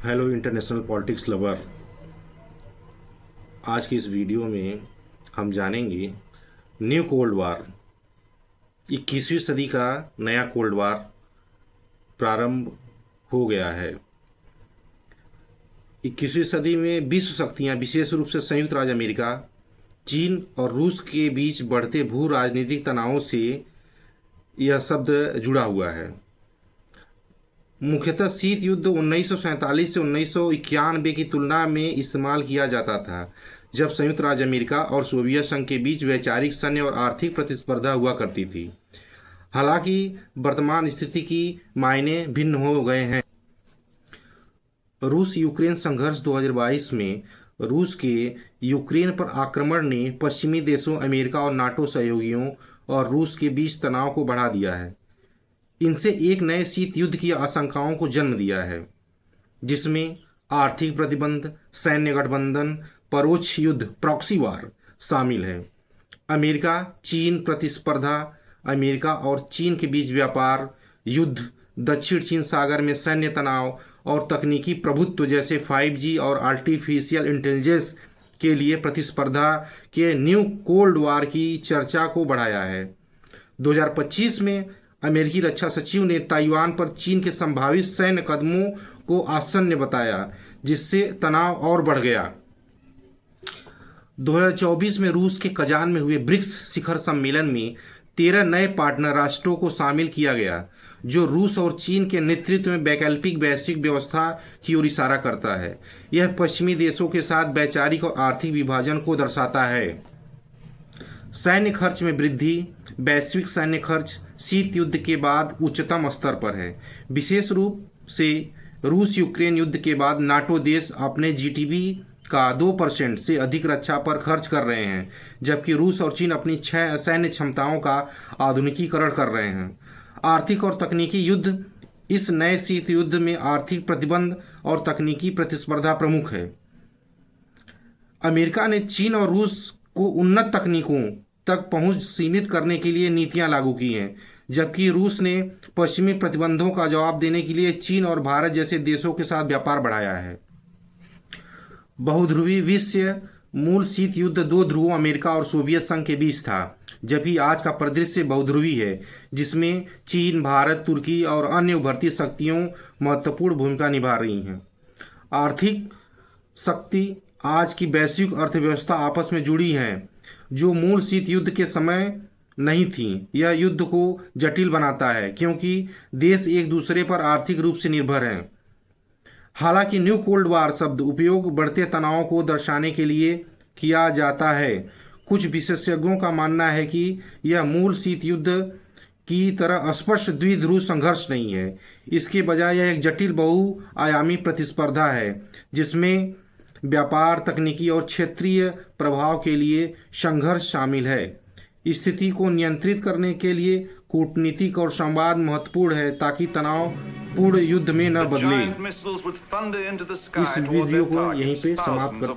Hello international politics lover. आज की इस वीडियो में हम जानेंगे न्यू कोल्ड वार। 21वीं सदी का नया कोल्ड वार प्रारंभ हो गया है। 21वीं सदी में विश्व शक्तियां, विशेष रूप से संयुक्त राज्य अमेरिका, चीन और रूस के बीच बढ़ते भू राजनीतिक तनावों से यह शब्द जुड़ा हुआ है। मुख्यतः शीत युद्ध 1947 से 1991 की तुलना में इस्तेमाल किया जाता था, जब संयुक्त राज्य अमेरिका और सोवियत संघ के बीच वैचारिक, सैन्य और आर्थिक प्रतिस्पर्धा हुआ करती थी। हालांकि वर्तमान स्थिति की मायने भिन्न हो गए हैं। रूस यूक्रेन संघर्ष 2022 में रूस के यूक्रेन पर आक्रमण ने पश्चिमी देशों, अमेरिका और नाटो सहयोगियों और रूस के बीच तनाव को बढ़ा दिया है। इनसे एक नए शीत युद्ध की आशंकाओं को जन्म दिया है, जिसमें आर्थिक प्रतिबंध, सैन्य गठबंधन, परोक्ष युद्ध प्रॉक्सी वार शामिल है। अमेरिका चीन प्रतिस्पर्धा, अमेरिका और चीन के बीच व्यापार युद्ध, दक्षिण चीन सागर में सैन्य तनाव और तकनीकी प्रभुत्व जैसे 5G और आर्टिफिशियल इंटेलिजेंस के लिए प्रतिस्पर्धा के न्यू कोल्ड वार की चर्चा को बढ़ाया है। 2025 में अमेरिकी रक्षा सचिव ने ताइवान पर चीन के संभावित सैन्य कदमों को आसन्न बताया, जिससे तनाव और बढ़ गया। 2024 में रूस के कजान में हुए ब्रिक्स शिखर सम्मेलन में 13 नए पार्टनर राष्ट्रों को शामिल किया गया, जो रूस और चीन के नेतृत्व में वैकल्पिक वैश्विक व्यवस्था की ओर इशारा करता है। यह पश्चिमी देशों के साथ वैचारिक और आर्थिक विभाजन को दर्शाता है। सैन्य खर्च में वृद्धि। वैश्विक सैन्य खर्च शीत युद्ध के बाद उच्चतम स्तर पर है। विशेष रूप से रूस यूक्रेन युद्ध के बाद नाटो देश अपने जीडीपी का 2% से अधिक रक्षा पर खर्च कर रहे हैं, जबकि रूस और चीन अपनी सैन्य क्षमताओं का आधुनिकीकरण कर रहे हैं। आर्थिक और तकनीकी युद्ध। इस नए शीत युद्ध में आर्थिक प्रतिबंध और तकनीकी प्रतिस्पर्धा प्रमुख है। अमेरिका ने चीन और रूस को उन्नत तकनीकों तक पहुंच सीमित करने के लिए नीतियां लागू की हैं, जबकि रूस ने पश्चिमी प्रतिबंधों का जवाब देने के लिए चीन और भारत जैसे देशों के साथ व्यापार बढ़ाया है। बहुध्रुवी विश्व। मूल शीत युद्ध 2 ध्रुवों अमेरिका और सोवियत संघ के बीच था, जबकि आज का परिदृश्य बहुध्रुवी है, जिसमें चीन, भारत, तुर्की और अन्य उभरती शक्तियों महत्वपूर्ण भूमिका निभा रही हैं। आर्थिक शक्ति। आज की वैश्विक अर्थव्यवस्था आपस में जुड़ी हैं, जो मूल शीत युद्ध के समय नहीं थी। यह युद्ध को जटिल बनाता है, क्योंकि देश एक दूसरे पर आर्थिक रूप से निर्भर हैं। हालांकि न्यू कोल्ड वार शब्द उपयोग बढ़ते तनावों को दर्शाने के लिए किया जाता है। कुछ विशेषज्ञों का मानना है कि यह मूल शीत युद्ध की तरह स्पष्ट द्विध्रुव संघर्ष नहीं है। इसके बजाय यह एक जटिल बहुआयामी प्रतिस्पर्धा है, जिसमें व्यापार, तकनीकी और क्षेत्रीय प्रभाव के लिए संघर्ष शामिल है। स्थिति को नियंत्रित करने के लिए कूटनीतिक और संवाद महत्वपूर्ण है, ताकि तनाव पूर्ण युद्ध में न बदले। इस वीडियो को यहीं पे समाप्त करते हैं।